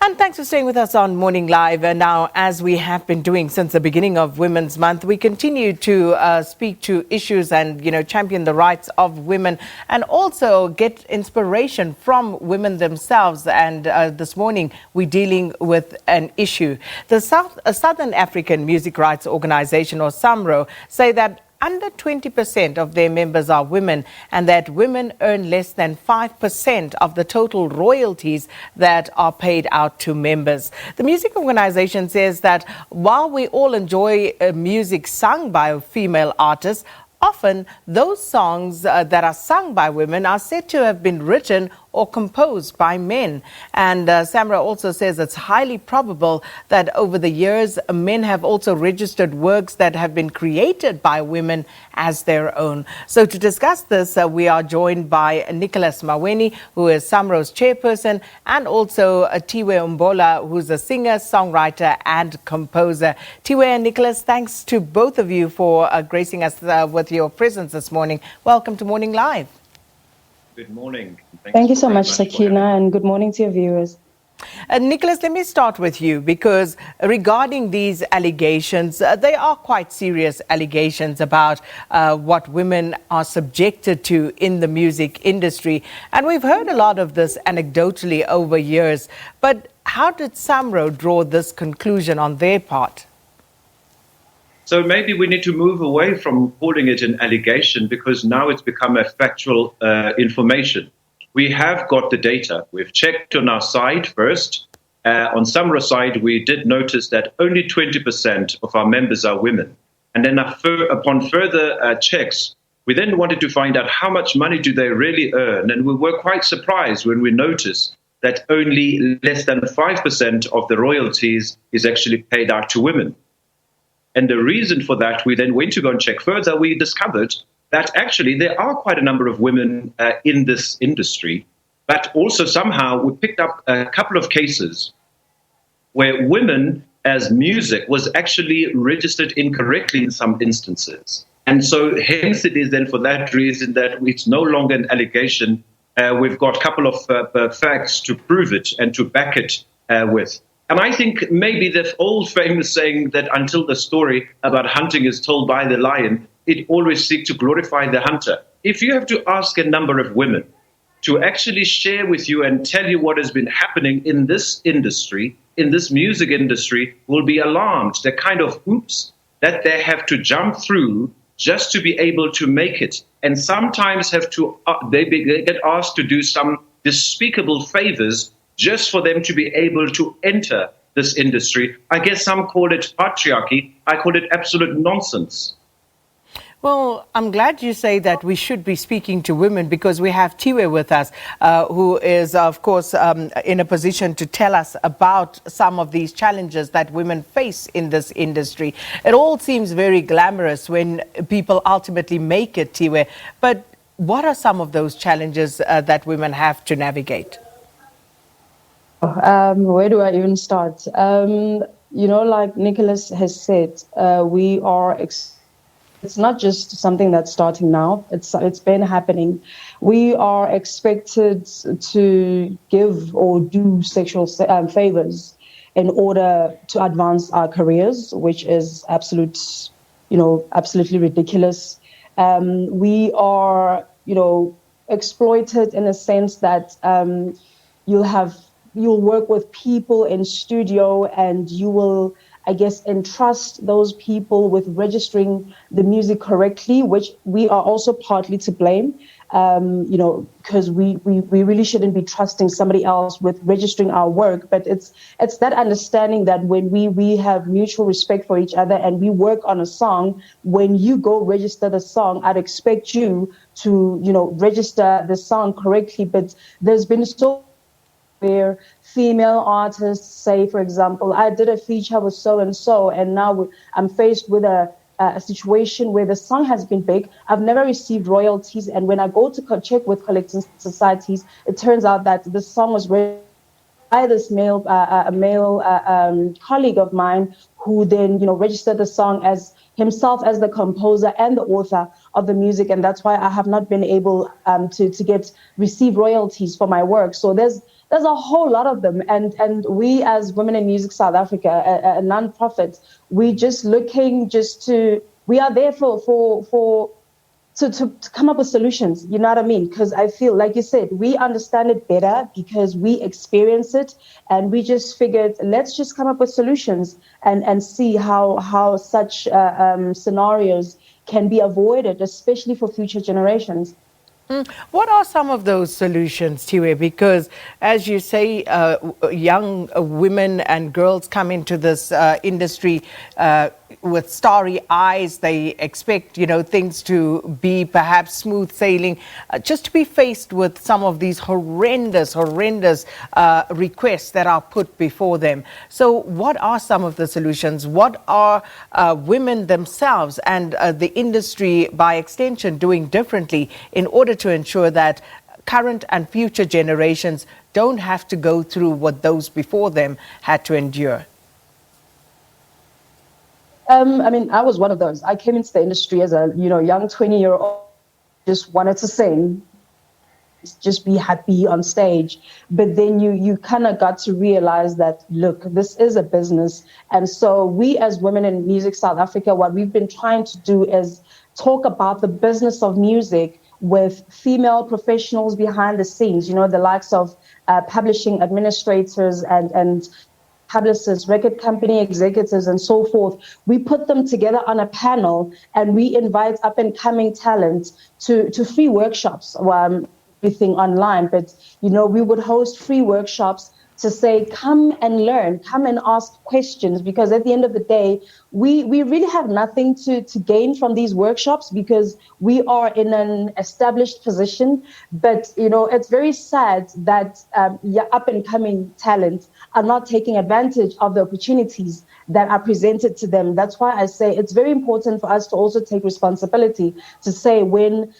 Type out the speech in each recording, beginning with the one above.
And thanks for staying with us on Morning Live. And now, as we have been doing since the beginning of Women's Month, we continue to speak to issues and, champion the rights of women and also get inspiration from women themselves. And this morning, we're dealing with an issue. The Southern African Music Rights Organization, or SAMRO, say that under 20% of their members are women, and that women earn less than 5% of the total royalties that are paid out to members. The music organization says that while we all enjoy music sung by female artists, often those songs that are sung by women are said to have been written or composed by men. And SAMRO also says it's highly probable that over the years, men have also registered works that have been created by women as their own. So to discuss this, we are joined by Nicholas Maweni, who is SAMRO's chairperson, and also Thiwe Mbola, who's a singer, songwriter, and composer. Thiwe and Nicholas, thanks to both of you for gracing us with your presence this morning. Welcome to Morning Live. Good morning. Thank you so much, Sakina, and good morning to your viewers. Nicholas, let me start with you, because regarding these allegations, they are quite serious allegations about what women are subjected to in the music industry. And we've heard a lot of this anecdotally over years. But how did SAMRO draw this conclusion on their part? So maybe we need to move away from calling it an allegation, because now it's become a factual information. We have got the data. We've checked on our side first. On SAMRO's side, we did notice that only 20% of our members are women. And then upon further checks, we then wanted to find out how much money do they really earn. And we were quite surprised when we noticed that only less than 5% of the royalties is actually paid out to women. And the reason for that, we then went to go and check further. We discovered that actually there are quite a number of women in this industry, but also somehow we picked up a couple of cases where women as music was actually registered incorrectly in some instances. And so hence it is then for that reason that it's no longer an allegation. We've got a couple of facts to prove it and to back it with. And I think maybe the old famous saying that until the story about hunting is told by the lion, it always seeks to glorify the hunter. If you have to ask a number of women to actually share with you and tell you what has been happening in this industry, in this music industry, will be alarmed. The kind of hoops that they have to jump through just to be able to make it. And sometimes have to they get asked to do some despicable favors just for them to be able to enter this industry. I guess some call it patriarchy. I call it absolute nonsense. Well, I'm glad you say that we should be speaking to women, because we have Thiwe with us, who is, of course, in a position to tell us about some of these challenges that women face in this industry. It all seems very glamorous when people ultimately make it, Thiwe. But what are some of those challenges that women have to navigate? Where do I even start? Like Nicholas has said, we are... It's not just something that's starting now. It's been happening. We are expected to give or do sexual favors in order to advance our careers, which is absolutely ridiculous. We are, exploited in a sense that you'll work with people in studio, and you will, I guess, entrust those people with registering the music correctly, which we are also partly to blame, because we really shouldn't be trusting somebody else with registering our work. But it's that understanding that when we have mutual respect for each other and we work on a song, when you go register the song, I'd expect you to, register the song correctly. But there's been so where female artists say, for example, I did a feature with so-and-so, and now I'm faced with a situation where the song has been big. I've never received royalties. And when I go to check with collecting societies, it turns out that the song was written by this male colleague of mine, who then, registered the song as himself as the composer and the author of the music. And that's why I have not been able to receive royalties for my work. So there's There's a whole lot of them, and we as Women in Music South Africa, a non-profit, we just looking just to we are there to come up with solutions. You know what I mean? Because I feel, like you said, we understand it better because we experience it, and we just figured let's just come up with solutions and see how such scenarios can be avoided, especially for future generations. What are some of those solutions, Thiwe? Because, as you say, young women and girls come into this industry with starry eyes. They expect, things to be perhaps smooth sailing. Just to be faced with some of these horrendous requests that are put before them. So, what are some of the solutions? What are women themselves and the industry, by extension, doing differently in order to ensure that current and future generations don't have to go through what those before them had to endure? I mean, I was one of those. I came into the industry as a young 20-year-old, just wanted to sing, just be happy on stage. But then you kind of got to realize that, look, this is a business. And so we as Women in Music South Africa, what we've been trying to do is talk about the business of music with female professionals behind the scenes, the likes of publishing administrators and publicists, record company executives, and so forth. We put them together on a panel, and we invite up and coming talent to free workshops, everything online. But, we would host free workshops to say, come and learn, come and ask questions, because at the end of the day, we really have nothing to gain from these workshops because we are in an established position. But, it's very sad that up and coming talent are not taking advantage of the opportunities that are presented to them. That's why I say it's very important for us to also take responsibility to say when,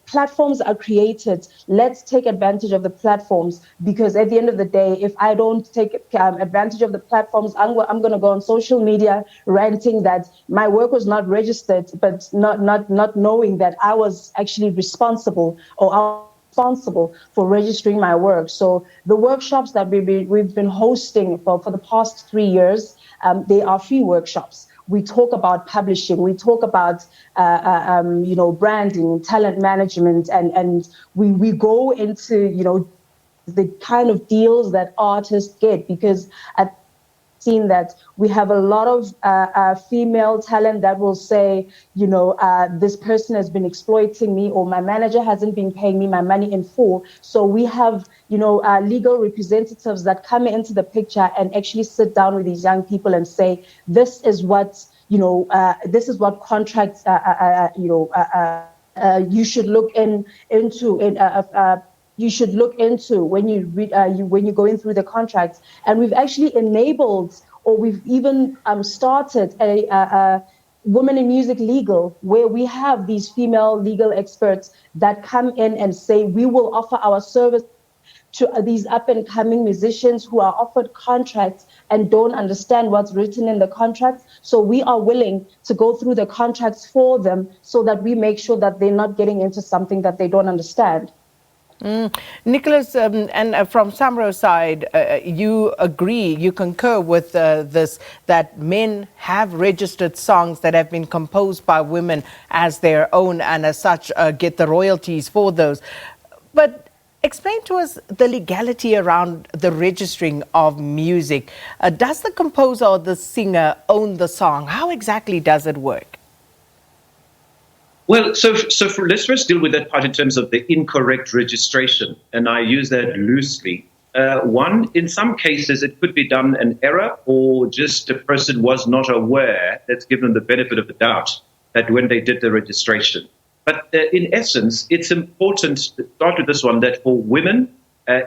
platforms are created, let's take advantage of the platforms, because at the end of the day, if I don't take advantage of the platforms, I'm going to go on social media ranting that my work was not registered, but not knowing that I was actually responsible for registering my work. So the workshops that we've been hosting for the past 3 years, they are free workshops. We talk about publishing, we talk about branding, talent management, and we go into the kind of deals that artists get, because I've seen that we have a lot of female talent that will say, this person has been exploiting me, or my manager hasn't been paying me my money in full. So we have, legal representatives that come into the picture and actually sit down with these young people and say, this is what contracts, you should look into. You should look into when when you're going through the contracts. And we've actually enabled, or we've even started a Women in Music Legal, where we have these female legal experts that come in and say, we will offer our service to these up and coming musicians who are offered contracts and don't understand what's written in the contracts. So we are willing to go through the contracts for them so that we make sure that they're not getting into something that they don't understand. Nicholas, and from SAMRO's side, you agree, you concur with this, that men have registered songs that have been composed by women as their own, and as such get the royalties for those. But explain to us the legality around the registering of music. Does the composer or the singer own the song? How exactly does it work? Well, let's first deal with that part in terms of the incorrect registration, and I use that loosely. One, in some cases, it could be done an error, or just a person was not aware. Let's give them the benefit of the doubt that when they did the registration. But in essence, it's important to start with this one, that for women,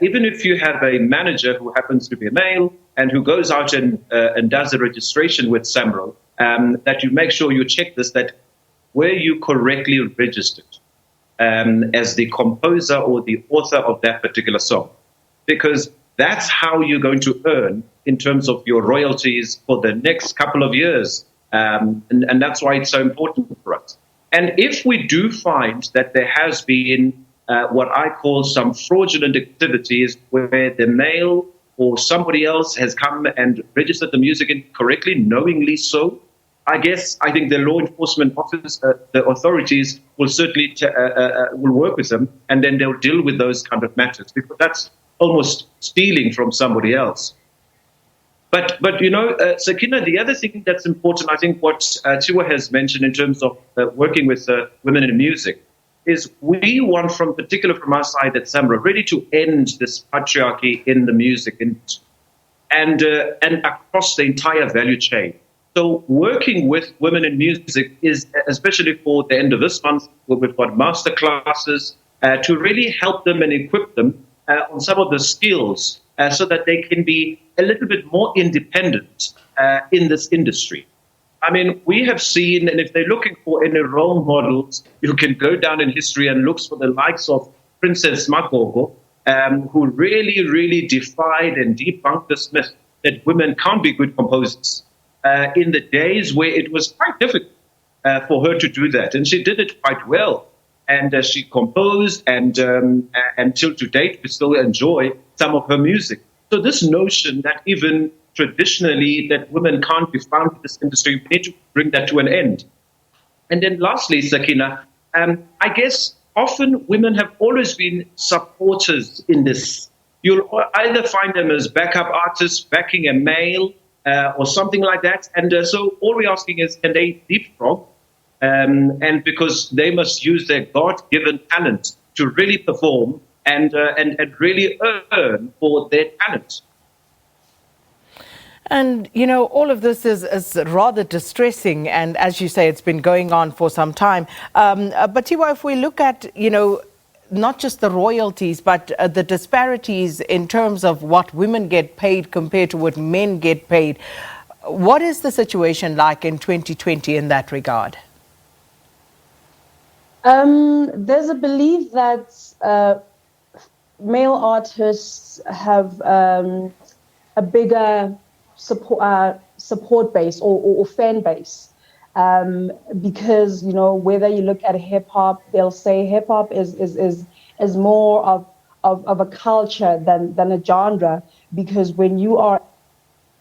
even if you have a manager who happens to be a male and who goes out and does the registration with SAMRO, that you make sure you check this, that were you correctly registered as the composer or the author of that particular song? Because that's how you're going to earn in terms of your royalties for the next couple of years. And that's why it's so important for us. And if we do find that there has been what I call some fraudulent activities where the male or somebody else has come and registered the music incorrectly, knowingly so. I think the law enforcement office, the authorities will certainly will work with them, and then they'll deal with those kind of matters, because that's almost stealing from somebody else. But Sakina, the other thing that's important, I think what Thiwe has mentioned in terms of working with women in music, is we want, particularly from our side at SAMRO, really to end this patriarchy in the music and across the entire value chain. So working with women in music is, especially for the end of this month, where we've got master classes, to really help them and equip them on some of the skills so that they can be a little bit more independent in this industry. I mean, we have seen, and if they're looking for any role models, you can go down in history and look for the likes of Princess Magogo, who really, really defied and debunked this myth that women can't be good composers in the days where it was quite difficult for her to do that. And she did it quite well. And she composed, and until to date, we still enjoy some of her music. So this notion that even traditionally that women can't be found in this industry, we need to bring that to an end. And then lastly, Sakina, I guess often women have always been supporters in this. You'll either find them as backup artists backing a male or something like that. And so all we're asking is, can they leapfrog? And because they must use their God-given talent to really perform and really earn for their talent. And, all of this is rather distressing. And as you say, it's been going on for some time. But Thiwe, if we look at, not just the royalties, but the disparities in terms of what women get paid compared to what men get paid, what is the situation like in 2020 in that regard? There's a belief that male artists have a bigger support base or fan base, because whether you look at hip hop, they'll say hip hop is more of a culture than a genre, because when you are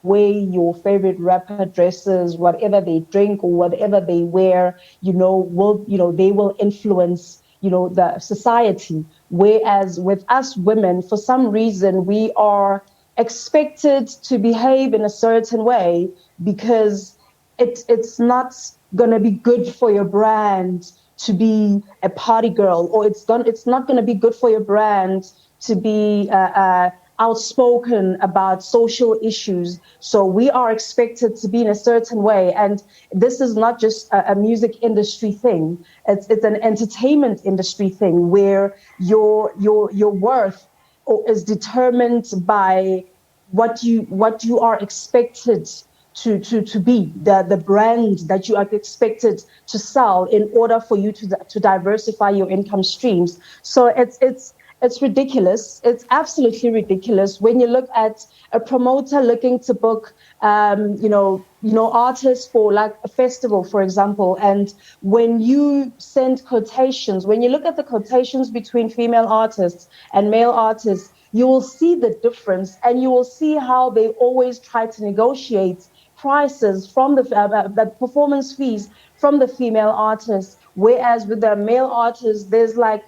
way your favorite rapper dresses, whatever they drink or whatever they wear, they will influence the society. Whereas with us women, for some reason, we are expected to behave in a certain way because it's not going to be good for your brand to be a party girl, or it's not going to be good for your brand to be outspoken about social issues. So we are expected to be in a certain way. And this is not just a music industry thing. It's an entertainment industry thing where your worth is determined by what you are expected to be, the brand that you are expected to sell in order for you to diversify your income streams. So it's ridiculous. It's absolutely ridiculous when you look at a promoter looking to book, artists for like a festival, for example. And when you send quotations, when you look at the quotations between female artists and male artists, you will see the difference, and you will see how they always try to negotiate prices from the performance fees from the female artists. Whereas with the male artists, there's like,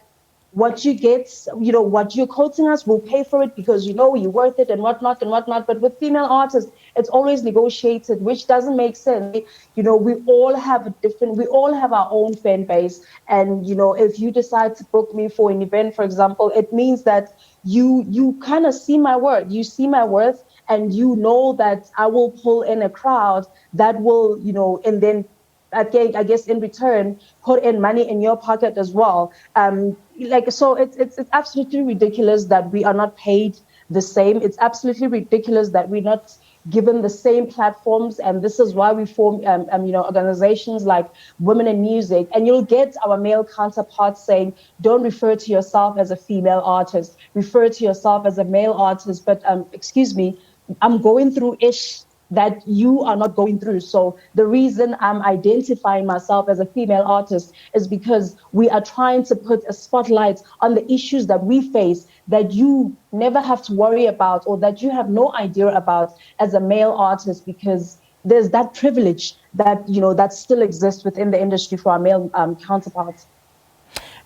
what you get, what you're quoting us, we'll pay for it because you're worth it and whatnot. But with female artists, it's always negotiated, which doesn't make sense. We all have our own fan base. And, if you decide to book me for an event, for example, it means that you kind of see my worth. You see my worth, and you know that I will pull in a crowd that will, and then I guess in return, put in money in your pocket as well. So it's absolutely ridiculous that we are not paid the same. It's absolutely ridiculous that we're not given the same platforms. And this is why we form, organizations like Women in Music. And you'll get our male counterparts saying, don't refer to yourself as a female artist, refer to yourself as a male artist. But excuse me, I'm going through ish that you are not going through. So the reason I'm identifying myself as a female artist is because we are trying to put a spotlight on the issues that we face that you never have to worry about, or that you have no idea about as a male artist, because there's that privilege that, that still exists within the industry for our male counterparts.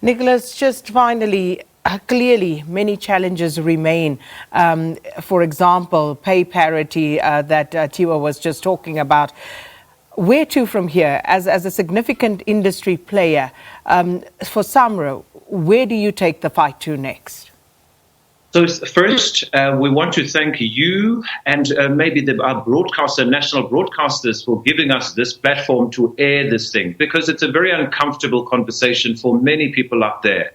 Nicholas, just finally, clearly many challenges remain. For example, pay parity that Thiwe was just talking about. Where to from here? As a significant industry player, for SAMRO, where do you take the fight to next? So first, we want to thank you and maybe our broadcaster, national broadcasters, for giving us this platform to air this thing, because it's a very uncomfortable conversation for many people up there.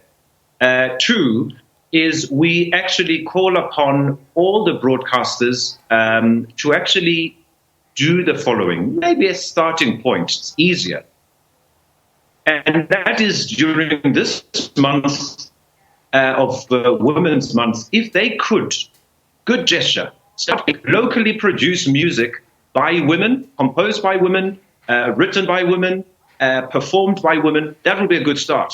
Two is we actually call upon all the broadcasters to actually do the following, maybe a starting point. It's easier. And that is during this month of Women's Month, if they could, good gesture, start locally produce music by women, composed by women, written by women, performed by women, that would be a good start.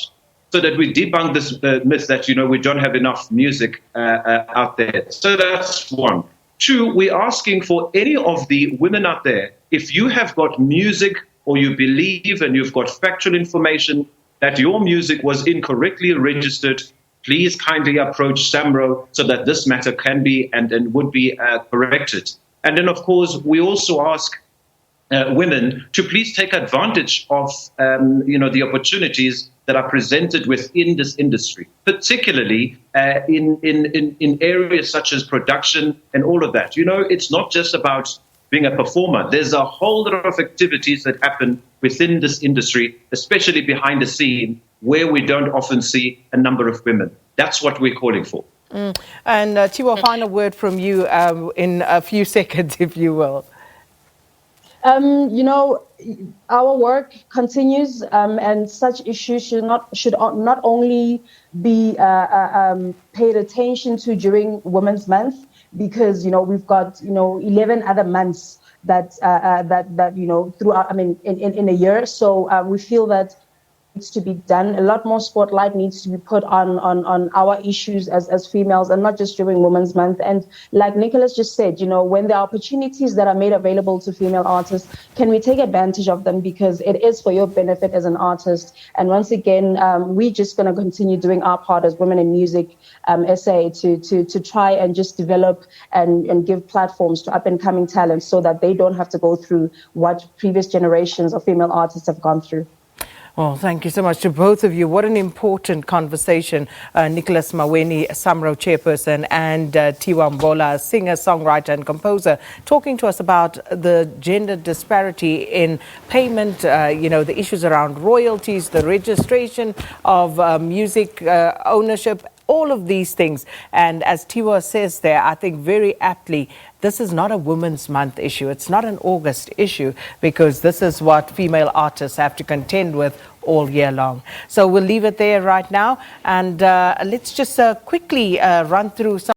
So that we debunk this myth that, we don't have enough music out there. So that's one. Two, we're asking for any of the women out there, if you have got music or you believe and you've got factual information that your music was incorrectly registered, please kindly approach SAMRO so that this matter can be and would be corrected. And then, of course, we also ask women to please take advantage of, the opportunities that are presented within this industry, particularly in areas such as production and all of that. It's not just about being a performer. There's a whole lot of activities that happen within this industry, especially behind the scene, where we don't often see a number of women. That's what we're calling for. And Thiwe, a final word from you in a few seconds, if you will. Our work continues, and such issues should not only be paid attention to during Women's Month, because we've got 11 other months that throughout in a year. So we feel that needs to be done. A lot more spotlight needs to be put on our issues as females, and not just during Women's Month. And like Nicholas just said, when there are opportunities that are made available to female artists, can we take advantage of them, because it is for your benefit as an artist. And once again, we're just going to continue doing our part as Women in Music SA to try and just develop and give platforms to up and coming talents, so that they don't have to go through what previous generations of female artists have gone through. Well, thank you so much to both of you. What an important conversation. Nicholas Maweni, SAMRO Chairperson, and Thiwe Mbola, singer, songwriter and composer, talking to us about the gender disparity in payment, the issues around royalties, the registration of music ownership, all of these things. And as Thiwe says there, I think very aptly, this is not a Women's Month issue. It's not an August issue, because this is what female artists have to contend with all year long. So we'll leave it there right now. And let's just quickly run through some